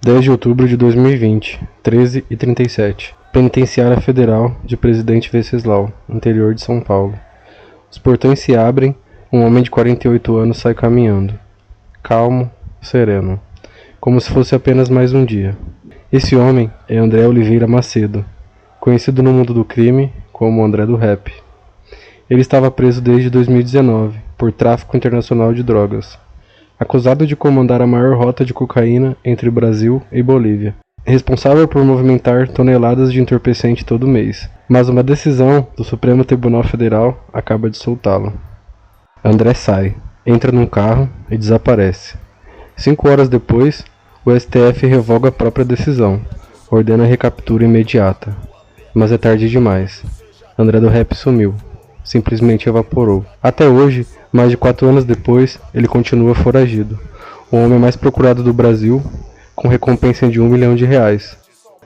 10 de outubro de 2020, 13h37. Penitenciária Federal de Presidente Venceslau, interior de São Paulo. Os portões se abrem, um homem de 48 anos sai caminhando. Calmo, sereno, como se fosse apenas mais um dia. Esse homem é André Oliveira Macedo, conhecido no mundo do crime como André do Rap. Ele estava preso desde 2019 por tráfico internacional de drogas, acusado de comandar a maior rota de cocaína entre Brasil e Bolívia, responsável por movimentar toneladas de entorpecente todo mês. Mas uma decisão do Supremo Tribunal Federal acaba de soltá-lo. André sai, entra num carro e desaparece. 5 horas depois, o STF revoga a própria decisão, ordena a recaptura imediata. Mas é tarde demais. André do Rap sumiu. Simplesmente evaporou. Até hoje, mais de 4 anos depois, ele continua foragido. O homem mais procurado do Brasil, com recompensa de R$1 milhão.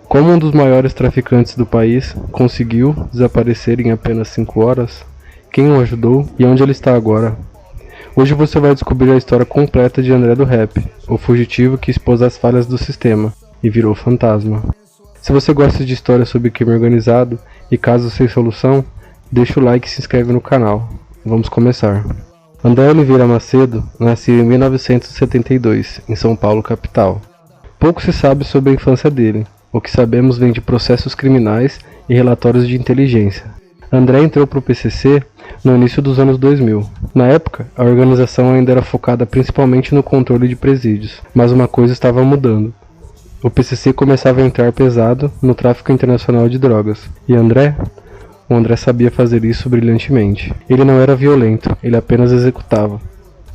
Como um dos maiores traficantes do país conseguiu desaparecer em apenas 5 horas, quem o ajudou e onde ele está agora? Hoje você vai descobrir a história completa de André do Rap, o fugitivo que expôs as falhas do sistema e virou fantasma. Se você gosta de histórias sobre crime organizado e casos sem solução, deixa o like e se inscreve no canal. Vamos começar. André Oliveira Macedo nasceu em 1972, em São Paulo, capital. Pouco se sabe sobre a infância dele. O que sabemos vem de processos criminais e relatórios de inteligência. André entrou para o PCC no início dos anos 2000. Na época, a organização ainda era focada principalmente no controle de presídios, mas uma coisa estava mudando. O PCC começava a entrar pesado no tráfico internacional de drogas. E O André sabia fazer isso brilhantemente. Ele não era violento, ele apenas executava.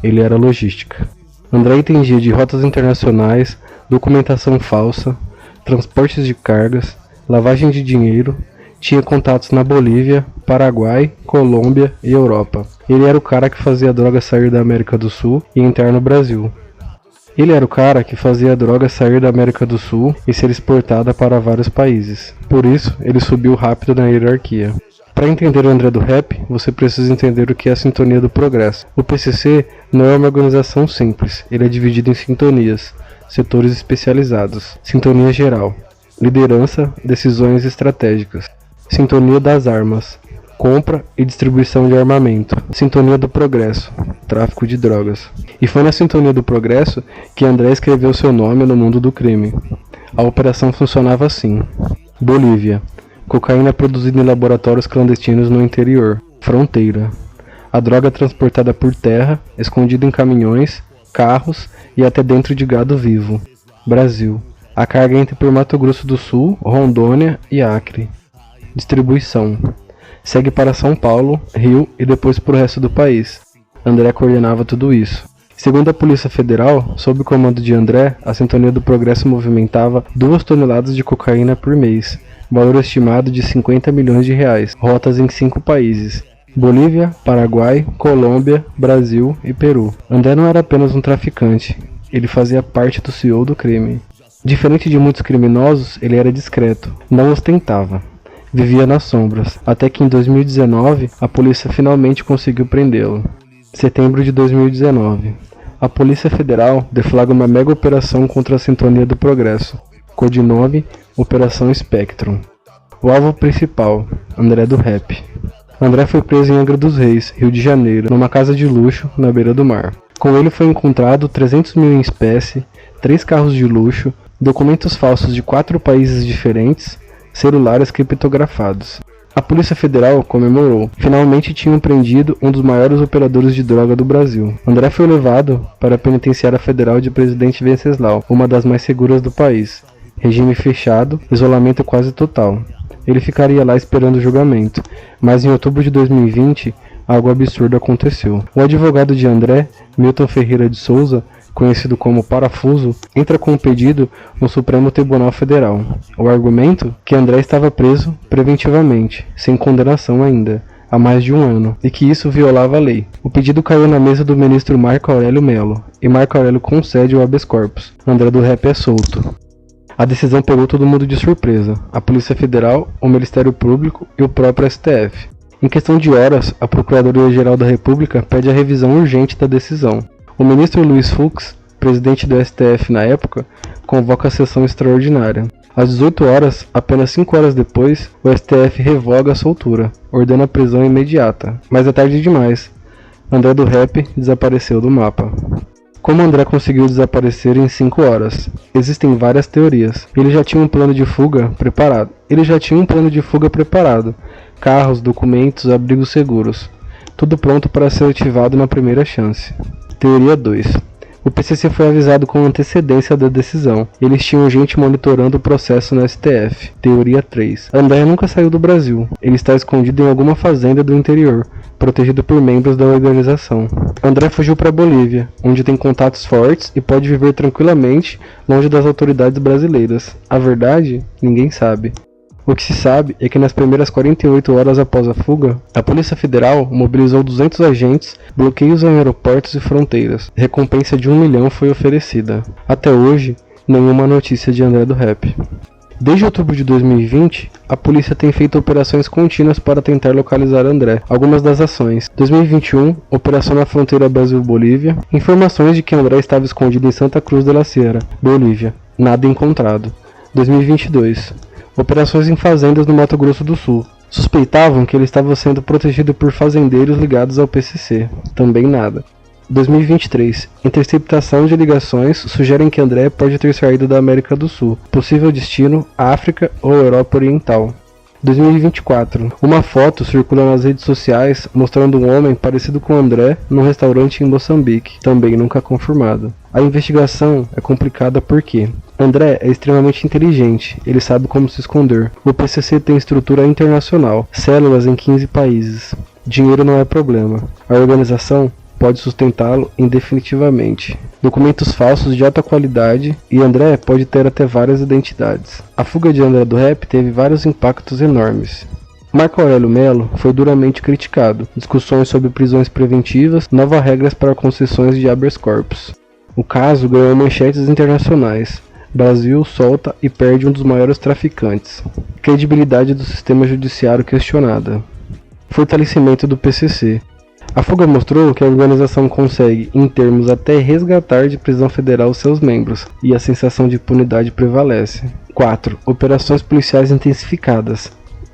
Ele era logística. André entendia de rotas internacionais, documentação falsa, transportes de cargas, lavagem de dinheiro, tinha contatos na Bolívia, Paraguai, Colômbia e Europa. Ele era o cara que fazia a droga sair da América do Sul e entrar no Brasil. Ele era o cara que fazia a droga sair da América do Sul e ser exportada para vários países. Por isso, ele subiu rápido na hierarquia. Para entender o André do Rap, você precisa entender o que é a sintonia do progresso. O PCC não é uma organização simples, ele é dividido em sintonias, setores especializados. Sintonia geral, liderança, decisões estratégicas. Sintonia das armas, compra e distribuição de armamento. Sintonia do progresso, tráfico de drogas. E foi na sintonia do progresso que André escreveu seu nome no mundo do crime. A operação funcionava assim: Bolívia, cocaína produzida em laboratórios clandestinos no interior. Fronteira, a droga transportada por terra, escondida em caminhões, carros e até dentro de gado vivo. Brasil, a carga entra por Mato Grosso do Sul, Rondônia e Acre. Distribuição, segue para São Paulo, Rio e depois para o resto do país. André coordenava tudo isso. Segundo a Polícia Federal, sob o comando de André, a Sintonia do Progresso movimentava 2 toneladas de cocaína por mês, valor estimado de R$50 milhões, rotas em 5 países: Bolívia, Paraguai, Colômbia, Brasil e Peru. André não era apenas um traficante, ele fazia parte do CEO do crime. Diferente de muitos criminosos, ele era discreto, não ostentava. Vivia nas sombras, até que em 2019 a polícia finalmente conseguiu prendê-lo. Setembro de 2019. A Polícia Federal deflagra uma mega operação contra a Sintonia do Progresso, codinome Operação Spectrum. O alvo principal, André do Rap. André foi preso em Angra dos Reis, Rio de Janeiro, numa casa de luxo na beira do mar. Com ele foi encontrado 300 mil em espécie, 3 carros de luxo, documentos falsos de 4 países diferentes, celulares criptografados. A Polícia Federal comemorou. Finalmente tinham prendido um dos maiores operadores de droga do Brasil. André foi levado para a Penitenciária Federal de Presidente Venceslau, uma das mais seguras do país. Regime fechado, isolamento quase total. Ele ficaria lá esperando o julgamento, mas em outubro de 2020, algo absurdo aconteceu. O advogado de André, Milton Ferreira de Souza, conhecido como Parafuso, entra com um pedido no Supremo Tribunal Federal. O argumento? Que André estava preso preventivamente, sem condenação ainda, há mais de 1 ano, e que isso violava a lei. O pedido caiu na mesa do ministro Marco Aurélio Mello, e Marco Aurélio concede o habeas corpus. André do Rap é solto. A decisão pegou todo mundo de surpresa, a Polícia Federal, o Ministério Público e o próprio STF. Em questão de horas, a Procuradoria-Geral da República pede a revisão urgente da decisão. O ministro Luiz Fux, presidente do STF na época, convoca a sessão extraordinária. Às 18 horas, apenas 5 horas depois, o STF revoga a soltura, ordena a prisão imediata. Mas é tarde demais. André do Rap desapareceu do mapa. Como André conseguiu desaparecer em 5 horas? Existem várias teorias. Ele já tinha um plano de fuga preparado. Carros, documentos, abrigos seguros. Tudo pronto para ser ativado na primeira chance. Teoria 2. O PCC foi avisado com antecedência da decisão. Eles tinham gente monitorando o processo no STF. Teoria 3. André nunca saiu do Brasil. Ele está escondido em alguma fazenda do interior, protegido por membros da organização. André fugiu para a Bolívia, onde tem contatos fortes e pode viver tranquilamente longe das autoridades brasileiras. A verdade, ninguém sabe. O que se sabe é que nas primeiras 48 horas após a fuga, a Polícia Federal mobilizou 200 agentes, bloqueios em aeroportos e fronteiras. Recompensa de 1 milhão foi oferecida. Até hoje, nenhuma notícia de André do Rap. Desde outubro de 2020, a polícia tem feito operações contínuas para tentar localizar André. Algumas das ações: 2021, operação na fronteira Brasil-Bolívia. Informações de que André estava escondido em Santa Cruz de la Sierra, Bolívia. Nada encontrado. 2022. Operações em fazendas no Mato Grosso do Sul. Suspeitavam que ele estava sendo protegido por fazendeiros ligados ao PCC. Também nada. 2023. Interceptação de ligações sugerem que André pode ter saído da América do Sul. Possível destino: África ou Europa Oriental. 2024. Uma foto circula nas redes sociais mostrando um homem parecido com André num restaurante em Moçambique, também nunca confirmado. A investigação é complicada porque André é extremamente inteligente, ele sabe como se esconder. O PCC tem estrutura internacional, células em 15 países. Dinheiro não é problema. A organização pode sustentá-lo indefinitivamente. Documentos falsos de alta qualidade e André pode ter até várias identidades. A fuga de André do Rap teve vários impactos enormes. Marco Aurélio Melo foi duramente criticado. Discussões sobre prisões preventivas, novas regras para concessões de habeas corpus. O caso ganhou manchetes internacionais. Brasil solta e perde um dos maiores traficantes. Credibilidade do sistema judiciário questionada. Fortalecimento do PCC. A fuga mostrou que a organização consegue, em termos até resgatar de prisão federal seus membros, e a sensação de impunidade prevalece. 4. Operações policiais intensificadas.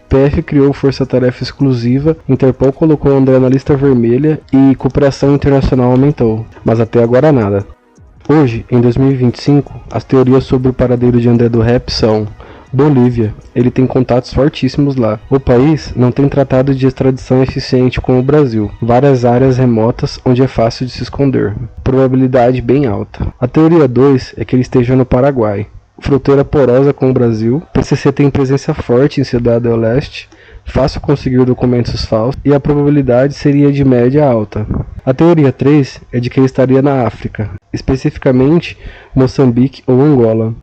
PF criou força-tarefa exclusiva, Interpol colocou André na lista vermelha e cooperação internacional aumentou, mas até agora nada. Hoje, em 2025, as teorias sobre o paradeiro de André do Rap são: Bolívia, ele tem contatos fortíssimos lá. O país não tem tratado de extradição eficiente com o Brasil. Várias áreas remotas onde é fácil de se esconder. Probabilidade bem alta. A teoria 2 é que ele esteja no Paraguai. Fronteira porosa com o Brasil. PCC tem presença forte em Cidade do Leste. Fácil conseguir documentos falsos e a probabilidade seria de média alta. A teoria 3 é de que ele estaria na África, especificamente Moçambique ou Angola.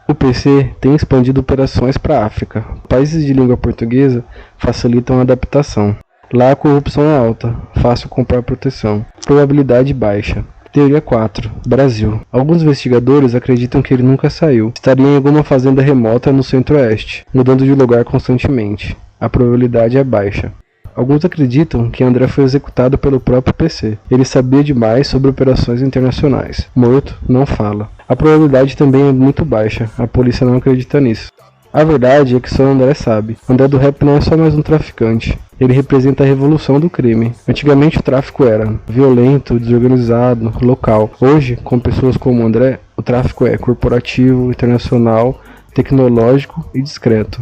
O PC tem expandido operações para a África. Países de língua portuguesa facilitam a adaptação. Lá a corrupção é alta, fácil comprar proteção. Probabilidade baixa. Teoria 4. Brasil. Alguns investigadores acreditam que ele nunca saiu. Estaria em alguma fazenda remota no centro-oeste, mudando de lugar constantemente. A probabilidade é baixa. Alguns acreditam que André foi executado pelo próprio PC. Ele sabia demais sobre operações internacionais. Morto, não fala. A probabilidade também é muito baixa. A polícia não acredita nisso. A verdade é que só André sabe. André do Rap não é só mais um traficante. Ele representa a revolução do crime. Antigamente o tráfico era violento, desorganizado, local. Hoje, com pessoas como André, o tráfico é corporativo, internacional, tecnológico e discreto.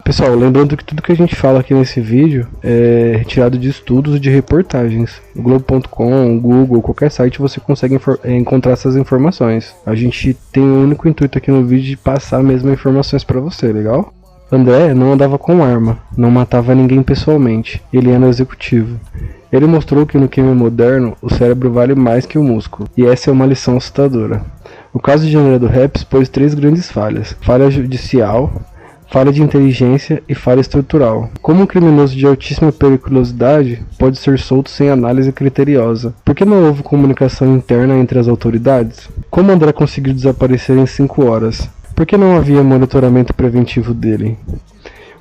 Pessoal, lembrando que tudo que a gente fala aqui nesse vídeo é retirado de estudos e de reportagens. No Globo.com, Google, qualquer site você consegue encontrar essas informações. A gente tem o único intuito aqui no vídeo de passar mesmo informações pra você, legal? André não andava com arma, não matava ninguém pessoalmente, ele era no executivo. Ele mostrou que no crime moderno o cérebro vale mais que o músculo, e essa é uma lição assustadora. O caso de André do Rap expôs 3 grandes falhas: falha judicial, falha de inteligência e falha estrutural. Como um criminoso de altíssima periculosidade pode ser solto sem análise criteriosa? Por que não houve comunicação interna entre as autoridades? Como André conseguiu desaparecer em 5 horas? Por que não havia monitoramento preventivo dele?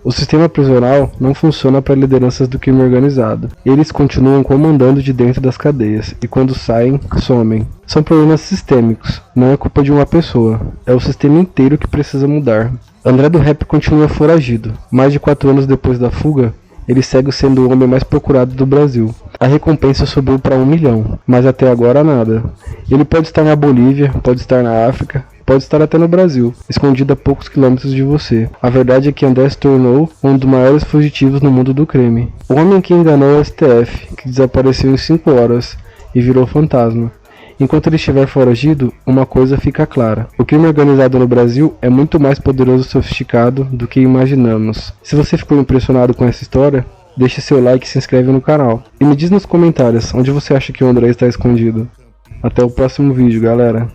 O sistema prisional não funciona para lideranças do crime organizado. Eles continuam comandando de dentro das cadeias, e quando saem, somem. São problemas sistêmicos, não é culpa de uma pessoa, é o sistema inteiro que precisa mudar. André do Rap continua foragido. Mais de 4 anos depois da fuga, ele segue sendo o homem mais procurado do Brasil. A recompensa subiu para 1 milhão, mas até agora nada. Ele pode estar na Bolívia, pode estar na África, pode estar até no Brasil, escondido a poucos quilômetros de você. A verdade é que André se tornou um dos maiores fugitivos no mundo do crime. O homem que enganou o STF, que desapareceu em 5 horas e virou fantasma. Enquanto ele estiver foragido, uma coisa fica clara. O crime organizado no Brasil é muito mais poderoso e sofisticado do que imaginamos. Se você ficou impressionado com essa história, deixe seu like e se inscreve no canal. E me diz nos comentários onde você acha que o André está escondido. Até o próximo vídeo, galera.